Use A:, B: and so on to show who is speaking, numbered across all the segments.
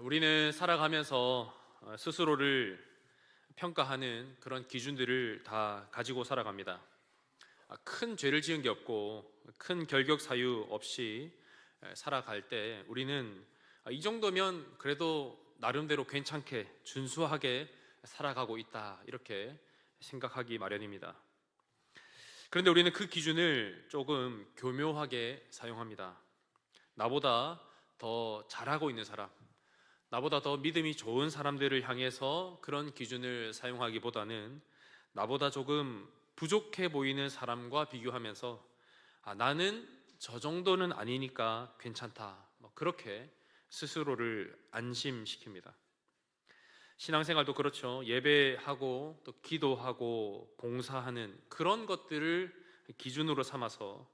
A: 우리는 살아가면서 스스로를 평가하는 그런 기준들을 다 가지고 살아갑니다. 큰 죄를 지은 게 없고 큰 결격 사유 없이 살아갈 때 우리는 이 정도면 그래도 나름대로 괜찮게 준수하게 살아가고 있다, 이렇게 생각하기 마련입니다. 그런데 우리는 그 기준을 조금 교묘하게 사용합니다. 나보다 더 잘하고 있는 사람, 나보다 더 믿음이 좋은 사람들을 향해서 그런 기준을 사용하기보다는 나보다 조금 부족해 보이는 사람과 비교하면서 나는 저 정도는 아니니까 괜찮다, 그렇게 스스로를 안심시킵니다. 신앙생활도 그렇죠. 예배하고 또 기도하고 봉사하는 그런 것들을 기준으로 삼아서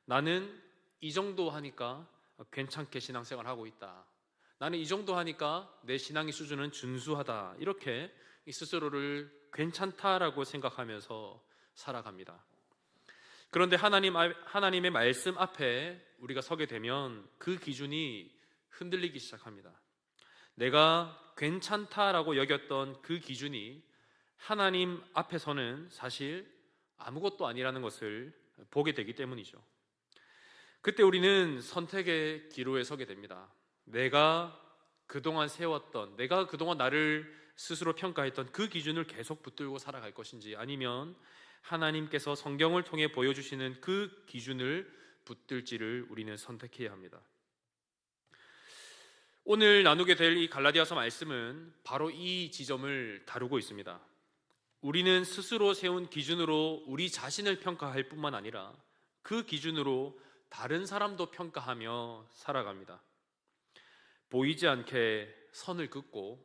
A: 나는 이 정도 하니까 괜찮게 신앙생활하고 있다, 나는 이 정도 하니까 내 신앙의 수준은 준수하다, 이렇게 스스로를 괜찮다라고 생각하면서 살아갑니다. 그런데 하나님의 말씀 앞에 우리가 서게 되면 그 기준이 흔들리기 시작합니다. 내가 괜찮다라고 여겼던 그 기준이 하나님 앞에서는 사실 아무것도 아니라는 것을 보게 되기 때문이죠. 그때 우리는 선택의 기로에 서게 됩니다. 내가 그동안 세웠던, 내가 그동안 나를 스스로 평가했던 그 기준을 계속 붙들고 살아갈 것인지, 아니면 하나님께서 성경을 통해 보여주시는 그 기준을 붙들지를 우리는 선택해야 합니다. 오늘 나누게 될 이 갈라디아서 말씀은 바로 이 지점을 다루고 있습니다. 우리는 스스로 세운 기준으로 우리 자신을 평가할 뿐만 아니라 그 기준으로 다른 사람도 평가하며 살아갑니다. 보이지 않게 선을 긋고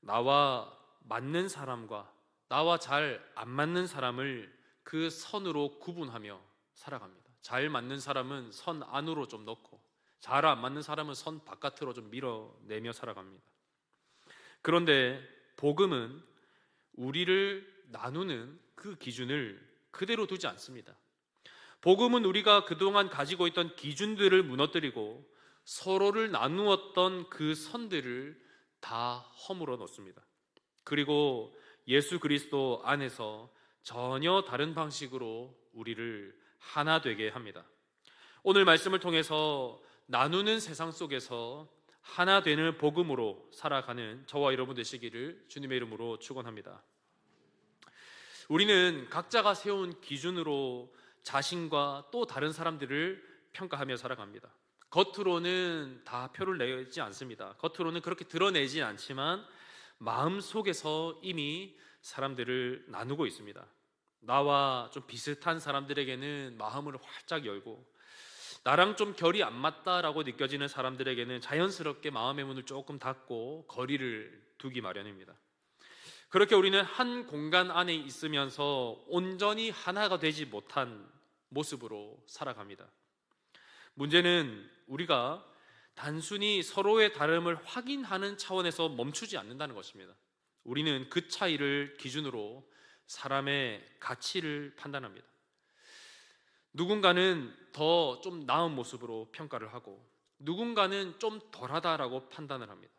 A: 나와 맞는 사람과 나와 잘 안 맞는 사람을 그 선으로 구분하며 살아갑니다. 잘 맞는 사람은 선 안으로 좀 넣고 잘 안 맞는 사람은 선 바깥으로 좀 밀어내며 살아갑니다. 그런데 복음은 우리를 나누는 그 기준을 그대로 두지 않습니다. 복음은 우리가 그동안 가지고 있던 기준들을 무너뜨리고 서로를 나누었던 그 선들을 다 허물어 놓습니다. 그리고 예수 그리스도 안에서 전혀 다른 방식으로 우리를 하나 되게 합니다. 오늘 말씀을 통해서 나누는 세상 속에서 하나 되는 복음으로 살아가는 저와 여러분 되시기를 주님의 이름으로 축원합니다. 우리는 각자가 세운 기준으로 자신과 또 다른 사람들을 평가하며 살아갑니다. 겉으로는 다 표를 내지 않습니다. 겉으로는 그렇게 드러내지 않지만 마음속에서 이미 사람들을 나누고 있습니다. 나와 좀 비슷한 사람들에게는 마음을 활짝 열고, 나랑 좀 결이 안 맞다라고 느껴지는 사람들에게는 자연스럽게 마음의 문을 조금 닫고 거리를 두기 마련입니다. 그렇게 우리는 한 공간 안에 있으면서 온전히 하나가 되지 못한 모습으로 살아갑니다. 문제는 우리가 단순히 서로의 다름을 확인하는 차원에서 멈추지 않는다는 것입니다. 우리는 그 차이를 기준으로 사람의 가치를 판단합니다. 누군가는 더 좀 나은 모습으로 평가를 하고 누군가는 좀 덜하다라고 판단을 합니다.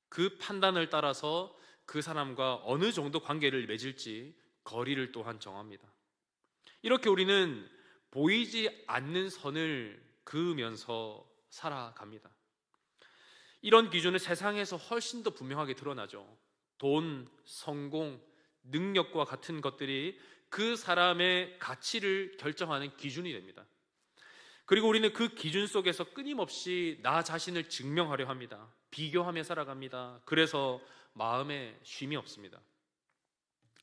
A: 그 판단을 따라서 그 사람과 어느 정도 관계를 맺을지 거리를 또한 정합니다. 이렇게 우리는 보이지 않는 선을 그으면서 살아갑니다. 이런 기준은 세상에서 훨씬 더 분명하게 드러나죠. 돈, 성공, 능력과 같은 것들이 그 사람의 가치를 결정하는 기준이 됩니다. 그리고 우리는 그 기준 속에서 끊임없이 나 자신을 증명하려 합니다. 비교하며 살아갑니다. 그래서 마음에 쉼이 없습니다.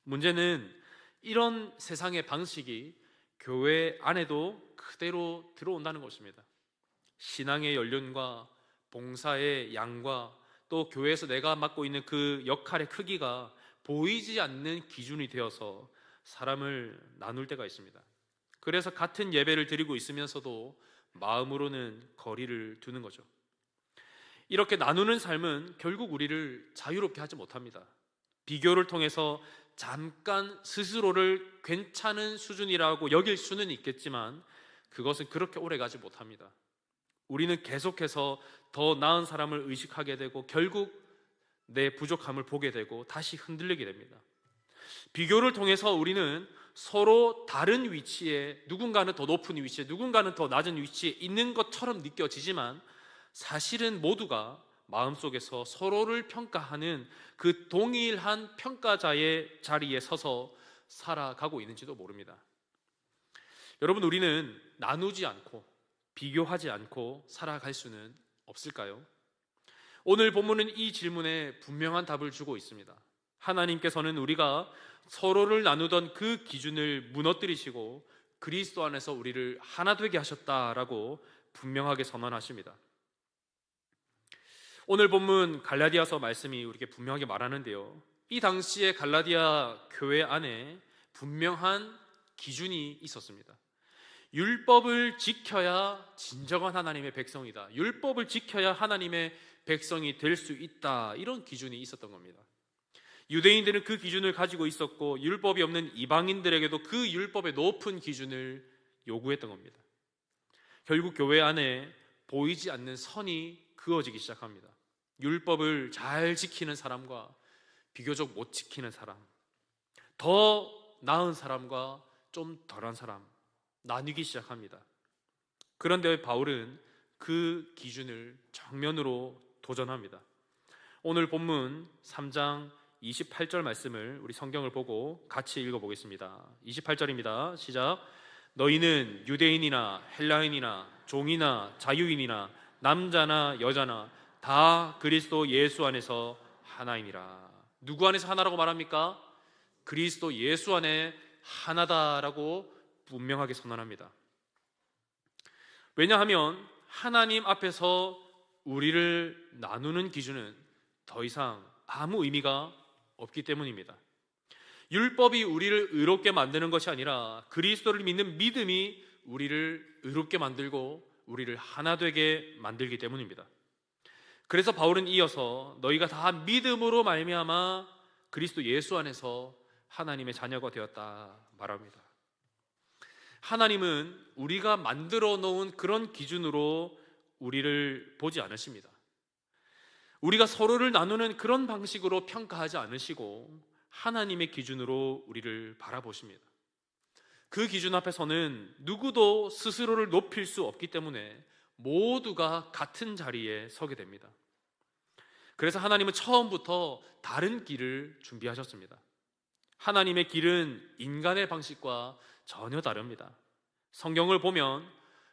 A: 문제는 이런 세상의 방식이 교회 안에도 그대로 들어온다는 것입니다. 신앙의 연륜과 봉사의 양과 또 교회에서 내가 맡고 있는 그 역할의 크기가 보이지 않는 기준이 되어서 사람을 나눌 때가 있습니다. 그래서 같은 예배를 드리고 있으면서도 마음으로는 거리를 두는 거죠. 이렇게 나누는 삶은 결국 우리를 자유롭게 하지 못합니다. 비교를 통해서 잠깐 스스로를 괜찮은 수준이라고 여길 수는 있겠지만 그것은 그렇게 오래 가지 못합니다. 우리는 계속해서 더 나은 사람을 의식하게 되고 결국 내 부족함을 보게 되고 다시 흔들리게 됩니다. 비교를 통해서 우리는 서로 다른 위치에, 누군가는 더 높은 위치에, 누군가는 더 낮은 위치에 있는 것처럼 느껴지지만 사실은 모두가 마음속에서 서로를 평가하는 그 동일한 평가자의 자리에 서서 살아가고 있는지도 모릅니다. 여러분, 우리는 나누지 않고 비교하지 않고 살아갈 수는 없을까요? 오늘 본문은 이 질문에 분명한 답을 주고 있습니다. 하나님께서는 우리가 서로를 나누던 그 기준을 무너뜨리시고 그리스도 안에서 우리를 하나 되게 하셨다라고 분명하게 선언하십니다. 오늘 본문 갈라디아서 말씀이 우리에게 분명하게 말하는데요, 이 당시에 갈라디아 교회 안에 분명한 기준이 있었습니다. 율법을 지켜야 진정한 하나님의 백성이다, 율법을 지켜야 하나님의 백성이 될 수 있다, 이런 기준이 있었던 겁니다. 유대인들은 그 기준을 가지고 있었고 율법이 없는 이방인들에게도 그 율법의 높은 기준을 요구했던 겁니다. 결국 교회 안에 보이지 않는 선이 그어지기 시작합니다. 율법을 잘 지키는 사람과 비교적 못 지키는 사람, 더 나은 사람과 좀 덜한 사람, 나뉘기 시작합니다. 그런데 바울은 그 기준을 정면으로 도전합니다. 오늘 본문 3장 28절 말씀을 우리 성경을 보고 같이 읽어보겠습니다. 28절입니다. 시작. 너희는 유대인이나 헬라인이나 종이나 자유인이나 남자나 여자나 다 그리스도 예수 안에서 하나이니라. 누구 안에서 하나라고 말합니까? 그리스도 예수 안에 하나다라고 분명하게 선언합니다. 왜냐하면 하나님 앞에서 우리를 나누는 기준은 더 이상 아무 의미가 없기 때문입니다. 율법이 우리를 의롭게 만드는 것이 아니라 그리스도를 믿는 믿음이 우리를 의롭게 만들고 우리를 하나 되게 만들기 때문입니다. 그래서 바울은 이어서 너희가 다 믿음으로 말미암아 그리스도 예수 안에서 하나님의 자녀가 되었다 말합니다. 하나님은 우리가 만들어 놓은 그런 기준으로 우리를 보지 않으십니다. 우리가 서로를 나누는 그런 방식으로 평가하지 않으시고 하나님의 기준으로 우리를 바라보십니다. 그 기준 앞에서는 누구도 스스로를 높일 수 없기 때문에 모두가 같은 자리에 서게 됩니다. 그래서 하나님은 처음부터 다른 길을 준비하셨습니다. 하나님의 길은 인간의 방식과 전혀 다릅니다. 성경을 보면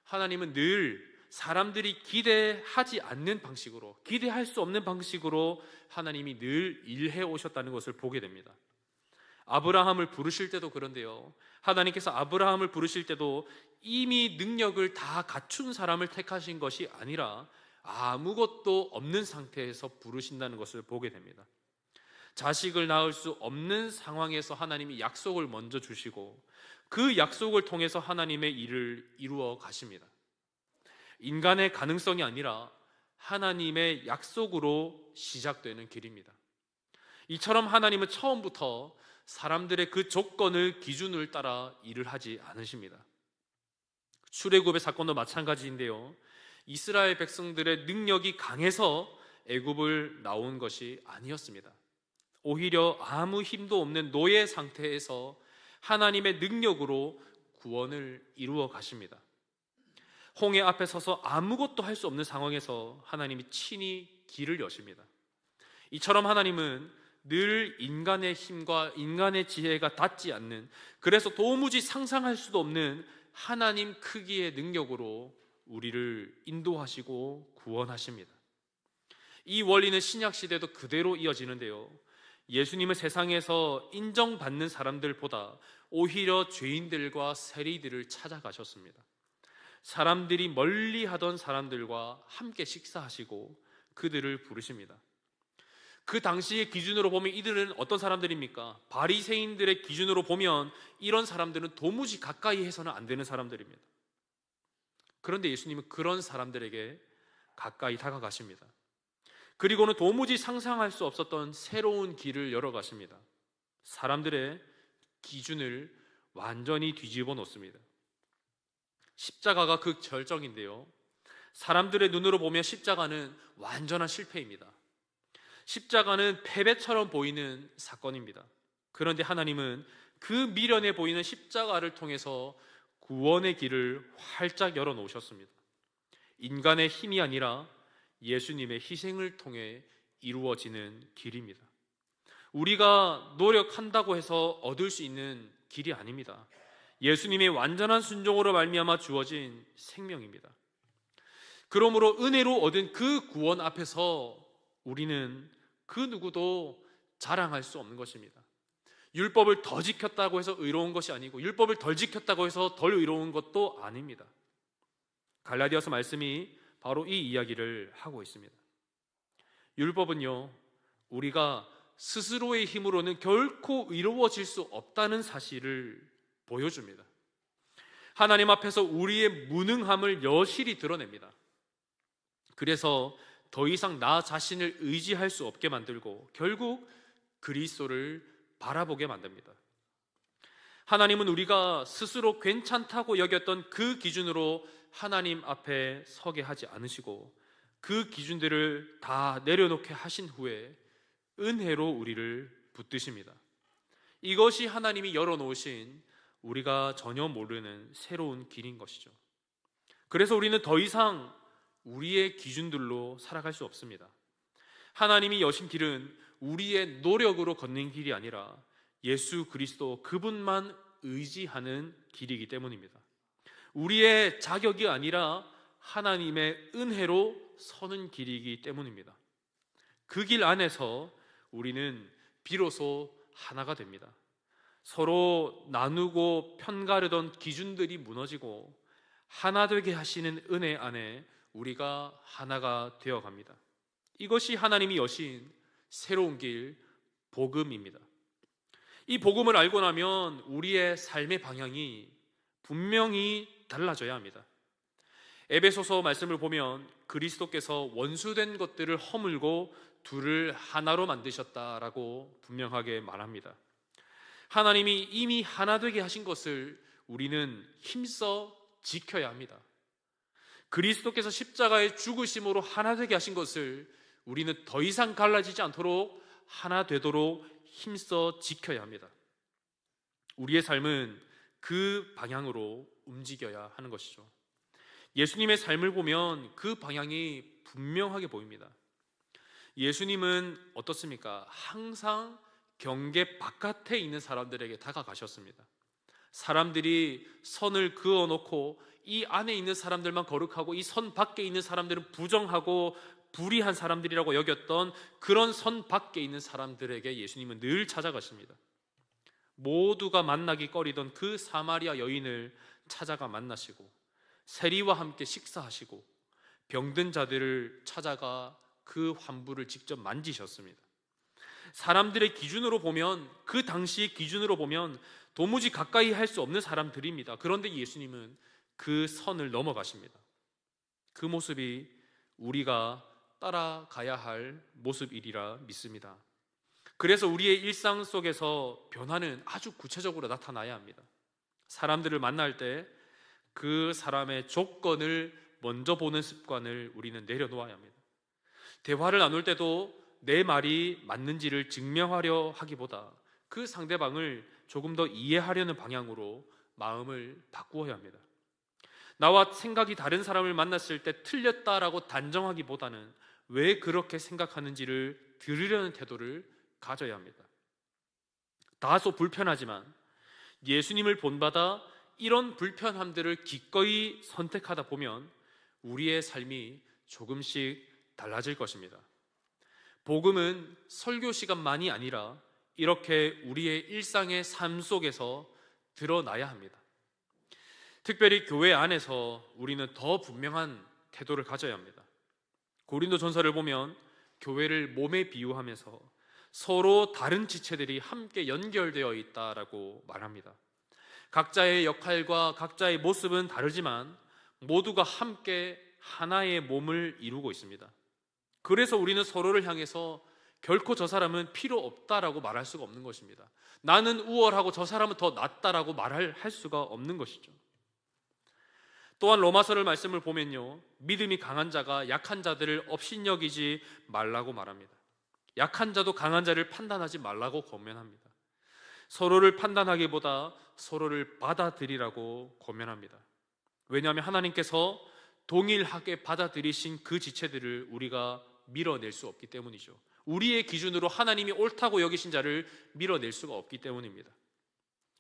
A: 하나님은 늘 사람들이 기대하지 않는 방식으로, 기대할 수 없는 방식으로 하나님이 늘 일해 오셨다는 것을 보게 됩니다. 아브라함을 부르실 때도 그런데요, 하나님께서 아브라함을 부르실 때도 이미 능력을 다 갖춘 사람을 택하신 것이 아니라 아무것도 없는 상태에서 부르신다는 것을 보게 됩니다. 자식을 낳을 수 없는 상황에서 하나님이 약속을 먼저 주시고 그 약속을 통해서 하나님의 일을 이루어 가십니다. 인간의 가능성이 아니라 하나님의 약속으로 시작되는 길입니다. 이처럼 하나님은 처음부터 사람들의 그 조건을, 기준을 따라 일을 하지 않으십니다. 출애굽의 사건도 마찬가지인데요, 이스라엘 백성들의 능력이 강해서 애굽을 나온 것이 아니었습니다. 오히려 아무 힘도 없는 노예 상태에서 하나님의 능력으로 구원을 이루어 가십니다. 홍해 앞에 서서 아무것도 할 수 없는 상황에서 하나님이 친히 길을 여십니다. 이처럼 하나님은 늘 인간의 힘과 인간의 지혜가 닿지 않는, 그래서 도무지 상상할 수도 없는 하나님 크기의 능력으로 우리를 인도하시고 구원하십니다. 이 원리는 신약 시대도 그대로 이어지는데요, 예수님은 세상에서 인정받는 사람들보다 오히려 죄인들과 세리들을 찾아가셨습니다. 사람들이 멀리하던 사람들과 함께 식사하시고 그들을 부르십니다. 그 당시의 기준으로 보면 이들은 어떤 사람들입니까? 바리새인들의 기준으로 보면 이런 사람들은 도무지 가까이 해서는 안 되는 사람들입니다. 그런데 예수님은 그런 사람들에게 가까이 다가가십니다. 그리고는 도무지 상상할 수 없었던 새로운 길을 열어가십니다. 사람들의 기준을 완전히 뒤집어 놓습니다. 십자가가 그 절정인데요, 사람들의 눈으로 보면 십자가는 완전한 실패입니다. 십자가는 패배처럼 보이는 사건입니다. 그런데 하나님은 그 미련해 보이는 십자가를 통해서 구원의 길을 활짝 열어놓으셨습니다. 인간의 힘이 아니라 예수님의 희생을 통해 이루어지는 길입니다. 우리가 노력한다고 해서 얻을 수 있는 길이 아닙니다. 예수님의 완전한 순종으로 말미암아 주어진 생명입니다. 그러므로 은혜로 얻은 그 구원 앞에서 우리는 그 누구도 자랑할 수 없는 것입니다. 율법을 더 지켰다고 해서 의로운 것이 아니고 율법을 덜 지켰다고 해서 덜 의로운 것도 아닙니다. 갈라디아서 말씀이 바로 이 이야기를 하고 있습니다. 율법은요, 우리가 스스로의 힘으로는 결코 의로워질 수 없다는 사실을 보여줍니다. 하나님 앞에서 우리의 무능함을 여실히 드러냅니다. 그래서 더 이상 나 자신을 의지할 수 없게 만들고 결국 그리스도를 바라보게 만듭니다. 하나님은 우리가 스스로 괜찮다고 여겼던 그 기준으로 하나님 앞에 서게 하지 않으시고 그 기준들을 다 내려놓게 하신 후에 은혜로 우리를 붙드십니다. 이것이 하나님이 열어놓으신 우리가 전혀 모르는 새로운 길인 것이죠. 그래서 우리는 더 이상 우리의 기준들로 살아갈 수 없습니다. 하나님이 여신 길은 우리의 노력으로 걷는 길이 아니라 예수 그리스도 그분만 의지하는 길이기 때문입니다. 우리의 자격이 아니라 하나님의 은혜로 서는 길이기 때문입니다. 그 길 안에서 우리는 비로소 하나가 됩니다. 서로 나누고 편가르던 기준들이 무너지고 하나 되게 하시는 은혜 안에 우리가 하나가 되어갑니다. 이것이 하나님이 여신 새로운 길, 복음입니다. 이 복음을 알고 나면 우리의 삶의 방향이 분명히 달라져야 합니다. 에베소서 말씀을 보면 그리스도께서 원수된 것들을 허물고 둘을 하나로 만드셨다라고 분명하게 말합니다. 하나님이 이미 하나 되게 하신 것을 우리는 힘써 지켜야 합니다. 그리스도께서 십자가의 죽으심으로 하나 되게 하신 것을 우리는 더 이상 갈라지지 않도록 하나 되도록 힘써 지켜야 합니다. 우리의 삶은 그 방향으로 움직여야 하는 것이죠. 예수님의 삶을 보면 그 방향이 분명하게 보입니다. 예수님은 어떻습니까? 항상 경계 바깥에 있는 사람들에게 다가가셨습니다. 사람들이 선을 그어놓고 이 안에 있는 사람들만 거룩하고 이 선 밖에 있는 사람들은 부정하고 불의한 사람들이라고 여겼던 그런 선 밖에 있는 사람들에게 예수님은 늘 찾아가십니다. 모두가 만나기 꺼리던 그 사마리아 여인을 찾아가 만나시고 세리와 함께 식사하시고 병든 자들을 찾아가 그 환부를 직접 만지셨습니다. 사람들의 기준으로 보면, 그 당시 기준으로 보면 도무지 가까이 할 수 없는 사람들입니다. 그런데 예수님은 그 선을 넘어가십니다. 그 모습이 우리가 따라가야 할 모습이리라 믿습니다. 그래서 우리의 일상 속에서 변화는 아주 구체적으로 나타나야 합니다. 사람들을 만날 때 그 사람의 조건을 먼저 보는 습관을 우리는 내려놓아야 합니다. 대화를 나눌 때도 내 말이 맞는지를 증명하려 하기보다 그 상대방을 조금 더 이해하려는 방향으로 마음을 바꾸어야 합니다. 나와 생각이 다른 사람을 만났을 때 틀렸다라고 단정하기보다는 왜 그렇게 생각하는지를 들으려는 태도를 가져야 합니다. 다소 불편하지만 예수님을 본받아 이런 불편함들을 기꺼이 선택하다 보면 우리의 삶이 조금씩 달라질 것입니다. 복음은 설교 시간만이 아니라 이렇게 우리의 일상의 삶 속에서 드러나야 합니다. 특별히 교회 안에서 우리는 더 분명한 태도를 가져야 합니다. 고린도전서를 보면 교회를 몸에 비유하면서 서로 다른 지체들이 함께 연결되어 있다라고 말합니다. 각자의 역할과 각자의 모습은 다르지만 모두가 함께 하나의 몸을 이루고 있습니다. 그래서 우리는 서로를 향해서 결코 저 사람은 필요 없다라고 말할 수가 없는 것입니다. 나는 우월하고 저 사람은 더 낫다라고 말할 수가 없는 것이죠. 또한 로마서를 말씀을 보면요, 믿음이 강한 자가 약한 자들을 업신여기지 말라고 말합니다. 약한 자도 강한 자를 판단하지 말라고 권면합니다. 서로를 판단하기보다 서로를 받아들이라고 권면합니다. 왜냐하면 하나님께서 동일하게 받아들이신 그 지체들을 우리가 밀어낼 수 없기 때문이죠. 우리의 기준으로 하나님이 옳다고 여기신 자를 밀어낼 수가 없기 때문입니다.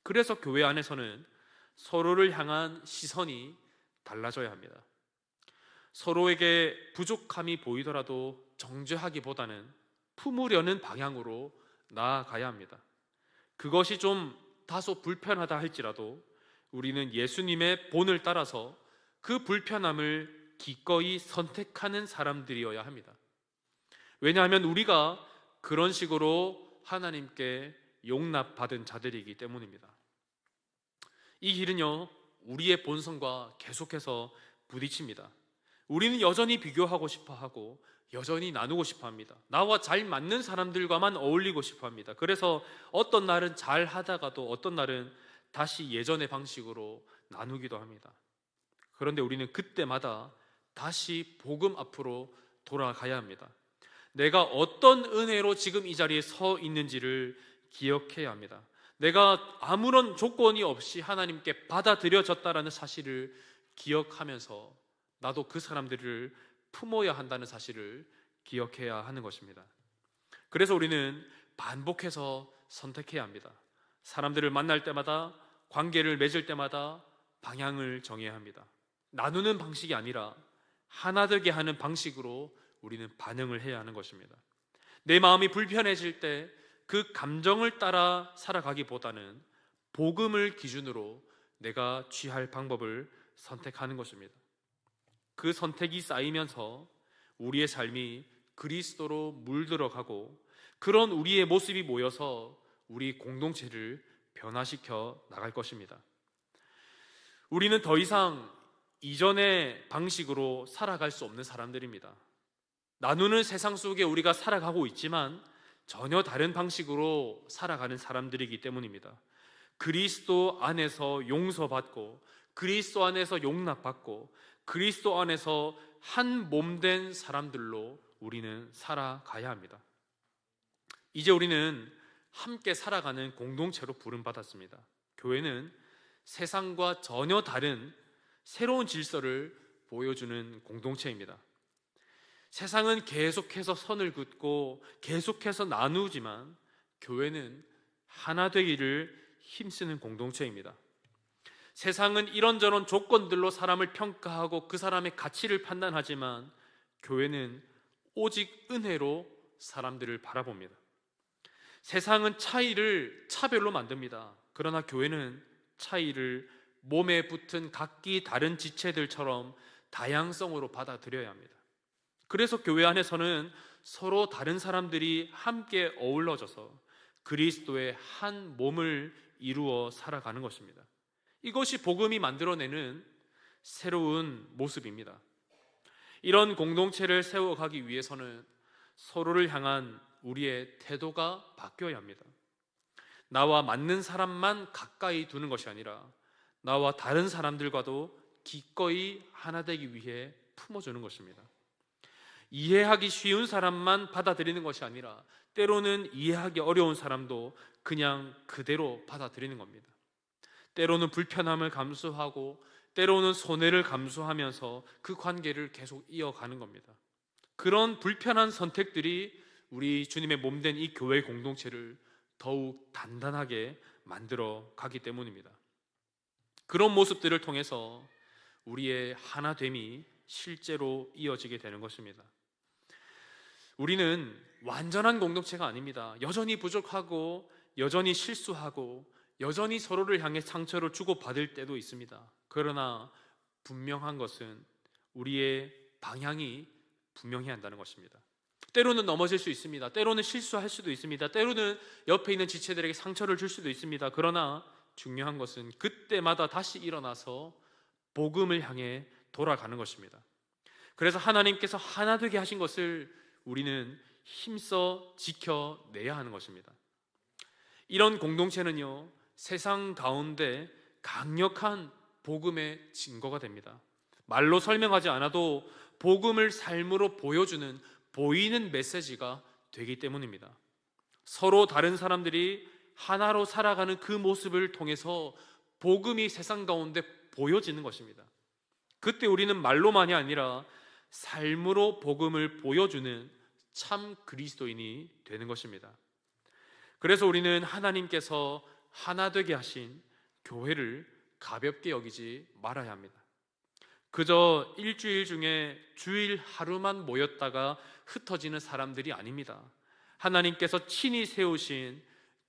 A: 그래서 교회 안에서는 서로를 향한 시선이 달라져야 합니다. 서로에게 부족함이 보이더라도 정죄하기보다는 품으려는 방향으로 나아가야 합니다. 그것이 좀 다소 불편하다 할지라도 우리는 예수님의 본을 따라서 그 불편함을 기꺼이 선택하는 사람들이어야 합니다. 왜냐하면 우리가 그런 식으로 하나님께 용납받은 자들이기 때문입니다. 이 길은요, 우리의 본성과 계속해서 부딪힙니다. 우리는 여전히 비교하고 싶어 하고 여전히 나누고 싶어 합니다. 나와 잘 맞는 사람들과만 어울리고 싶어 합니다. 그래서 어떤 날은 잘 하다가도 어떤 날은 다시 예전의 방식으로 나누기도 합니다. 그런데 우리는 그때마다 다시 복음 앞으로 돌아가야 합니다. 내가 어떤 은혜로 지금 이 자리에 서 있는지를 기억해야 합니다. 내가 아무런 조건이 없이 하나님께 받아들여졌다라는 사실을 기억하면서 나도 그 사람들을 품어야 한다는 사실을 기억해야 하는 것입니다. 그래서 우리는 반복해서 선택해야 합니다. 사람들을 만날 때마다, 관계를 맺을 때마다 방향을 정해야 합니다. 나누는 방식이 아니라 하나 되게 하는 방식으로 우리는 반응을 해야 하는 것입니다. 내 마음이 불편해질 때 그 감정을 따라 살아가기보다는 복음을 기준으로 내가 취할 방법을 선택하는 것입니다. 그 선택이 쌓이면서 우리의 삶이 그리스도로 물들어가고 그런 우리의 모습이 모여서 우리 공동체를 변화시켜 나갈 것입니다. 우리는 더 이상 이전의 방식으로 살아갈 수 없는 사람들입니다. 나누는 세상 속에 우리가 살아가고 있지만 전혀 다른 방식으로 살아가는 사람들이기 때문입니다. 그리스도 안에서 용서받고 그리스도 안에서 용납받고 그리스도 안에서 한 몸 된 사람들로 우리는 살아가야 합니다. 이제 우리는 함께 살아가는 공동체로 부름받았습니다. 교회는 세상과 전혀 다른 새로운 질서를 보여주는 공동체입니다. 세상은 계속해서 선을 긋고 계속해서 나누지만 교회는 하나 되기를 힘쓰는 공동체입니다. 세상은 이런저런 조건들로 사람을 평가하고 그 사람의 가치를 판단하지만 교회는 오직 은혜로 사람들을 바라봅니다. 세상은 차이를 차별로 만듭니다. 그러나 교회는 차이를 몸에 붙은 각기 다른 지체들처럼 다양성으로 받아들여야 합니다. 그래서 교회 안에서는 서로 다른 사람들이 함께 어우러져서 그리스도의 한 몸을 이루어 살아가는 것입니다. 이것이 복음이 만들어내는 새로운 모습입니다. 이런 공동체를 세워가기 위해서는 서로를 향한 우리의 태도가 바뀌어야 합니다. 나와 맞는 사람만 가까이 두는 것이 아니라 나와 다른 사람들과도 기꺼이 하나 되기 위해 품어주는 것입니다. 이해하기 쉬운 사람만 받아들이는 것이 아니라 때로는 이해하기 어려운 사람도 그냥 그대로 받아들이는 겁니다. 때로는 불편함을 감수하고 때로는 손해를 감수하면서 그 관계를 계속 이어가는 겁니다. 그런 불편한 선택들이 우리 주님의 몸된 이 교회 공동체를 더욱 단단하게 만들어 가기 때문입니다. 그런 모습들을 통해서 우리의 하나됨이 실제로 이어지게 되는 것입니다. 우리는 완전한 공동체가 아닙니다. 여전히 부족하고 여전히 실수하고 여전히 서로를 향해 상처를 주고받을 때도 있습니다. 그러나 분명한 것은 우리의 방향이 분명해야 한다는 것입니다. 때로는 넘어질 수 있습니다. 때로는 실수할 수도 있습니다. 때로는 옆에 있는 지체들에게 상처를 줄 수도 있습니다. 그러나 중요한 것은 그때마다 다시 일어나서 복음을 향해 돌아가는 것입니다. 그래서 하나님께서 하나 되게 하신 것을 우리는 힘써 지켜내야 하는 것입니다. 이런 공동체는요, 세상 가운데 강력한 복음의 증거가 됩니다. 말로 설명하지 않아도 복음을 삶으로 보여주는 보이는 메시지가 되기 때문입니다. 서로 다른 사람들이 하나로 살아가는 그 모습을 통해서 복음이 세상 가운데 보여지는 것입니다. 그때 우리는 말로만이 아니라 삶으로 복음을 보여주는 참 그리스도인이 되는 것입니다. 그래서 우리는 하나님께서 하나 되게 하신 교회를 가볍게 여기지 말아야 합니다. 그저 일주일 중에 주일 하루만 모였다가 흩어지는 사람들이 아닙니다. 하나님께서 친히 세우신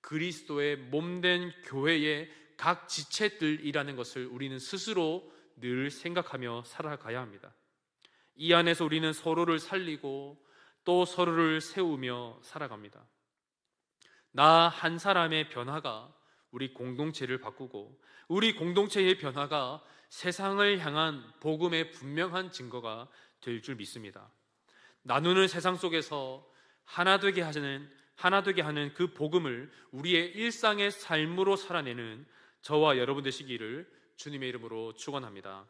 A: 그리스도의 몸된 교회의 각 지체들이라는 것을 우리는 스스로 늘 생각하며 살아가야 합니다. 이 안에서 우리는 서로를 살리고 또 서로를 세우며 살아갑니다. 나 한 사람의 변화가 우리 공동체를 바꾸고 우리 공동체의 변화가 세상을 향한 복음의 분명한 증거가 될 줄 믿습니다. 나누는 세상 속에서 하나 되게 하는 그 복음을 우리의 일상의 삶으로 살아내는 저와 여러분 되시기를 주님의 이름으로 축원합니다.